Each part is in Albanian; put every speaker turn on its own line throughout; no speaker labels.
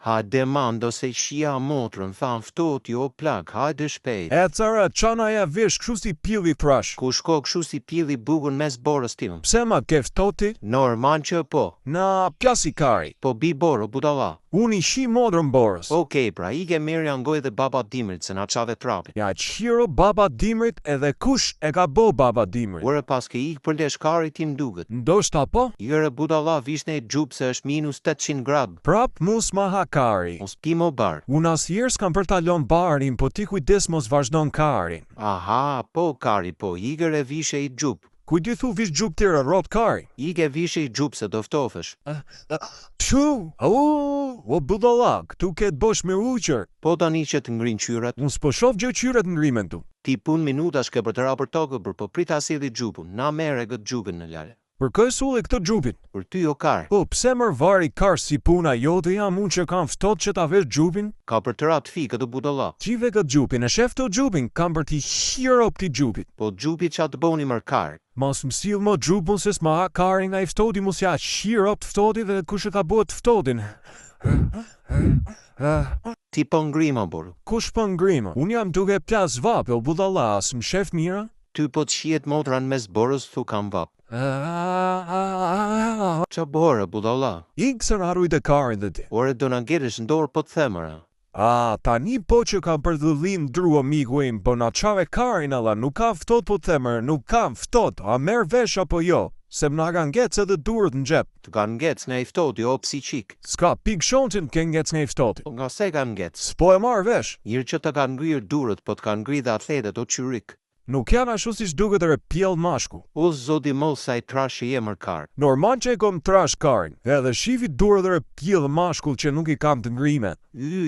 Ha demando se shia motrën, than ftohtë jo plak, hajde shpejt.
E cara, qana ja vesh kështu si pilli thrash.
Ku shko kështu si pilli bugun mes borës tim?
Pse ma ke ftoti?
Normal që po.
Na pjasi kari.
Po bi borë, budalla.
Unë i shi modrën borës.
Okej, pra ige mirë janë goj dhe baba Dimrit, se na qave trapi.
Ja qiro baba Dimrit edhe kush e ka bo baba Dimrit.
Ure pas ke ik për lesh kari tim duket.
Ndoshta po?
Jere budalla vishne e gjupë se është minus 800 grad.
Prap mus ma ha kari.
Mos pi mo bar.
Unë asjerë s'kam për talon barin, po ti kujdes mos vazhdon karin.
Aha, po kari po, iger e vishe i gjupë.
Kujdi thu vish gjup tira rot kari?
Ige vishe i gjupë se doftofesh.
Qu? O budallak, tu ket bosh me uqër.
Po tani që të ngrin qyrat.
Unë s'po shof gjë qyret në ngrimen tu.
Ti pun minuta shke për të ra për tokë, po prita asili gjupun, na mere gët gjupin në lale.
Për kë sulli këtë gjupin?
Për ty o kar.
Po, pse mër vari kar si puna jote jam unë që kam ftot që ta vesh gjupin?
Ka për të ra të fi këtë budalla.
Qive këtë gjupin, e shef të gjupin, kam për ti hiro për ti gjupit.
Po gjupi qa të boni mër kar.
Mas mësil më gjupun se s'ma ha karin nga i ftoti mus ja hiro për ftoti dhe kush e ka bët ftotin.
Ti po ngrima, boru.
Kush po ngrima? Unë jam duke plas vap, o budalla, as më shef mira?
Ty po të shiet motran mes borës, thu kam vap. Qa borë, budalla?
Ikë sër haruj të karin dhe ti.
Ore do në gjeresh ndorë po të themëra.
Tani po që kam për dhullim dru amiku im, po na qave karin alla, nuk kam ftot po të themër, nuk kam ftot, a merë vesh apo jo, se më na kanë gec edhe durët në gjep.
Të kanë gec nga i ftoti, o psi qik.
Ska pik shonqin kënë gec nga i ftoti.
Nga se kanë gec.
S'po e marë vesh.
Njërë që të kanë ngrirë durët, po të kanë ngrirë dhe atletet o qyrik.
Nuk janë ashtu si shduket e pjell mashku.
O zodi mos sa i trash e jemër kar.
Normal që e kom trash karin, edhe shivi durë dhe pjell mashkull që nuk i kam të ngrimet.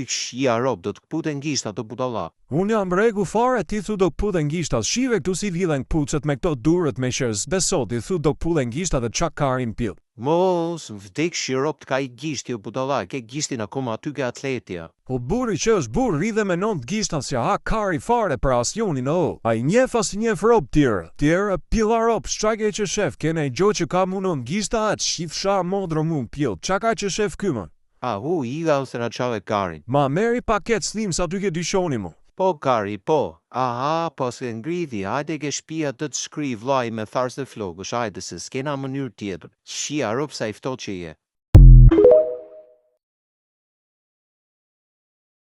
Shia rob, do të këputen gjishta të budalla.
Unë jam regu fare, ti thu do këputen gjishta, shive këtu si lidhen këpucet me këto durët me shërës, besot, ti thu do këputen gjishta dhe qak karin pjell.
Mos, vdek shirop të ka i gjishti o budalla, ke gjishtin akoma aty ke atletja.
Po buri që është bur rridhe me 9 gishta si ha kari fare për asjonin o. A i njef as njef rob tjera pila rob, shqake që shef, kene i gjo që ka munon gishta atë shifsha modro mu pil, qaka që shef kyman.
Iga ose na qave karin.
Ma meri paket slim sa ty ke dyshoni mu.
Po kari, po. Po se ngrithi, hajde ke shpia të shkri vlaj me tharës dhe flogësh, hajde se s'kena mënyrë tjetër. Shia rob sa i fto që je.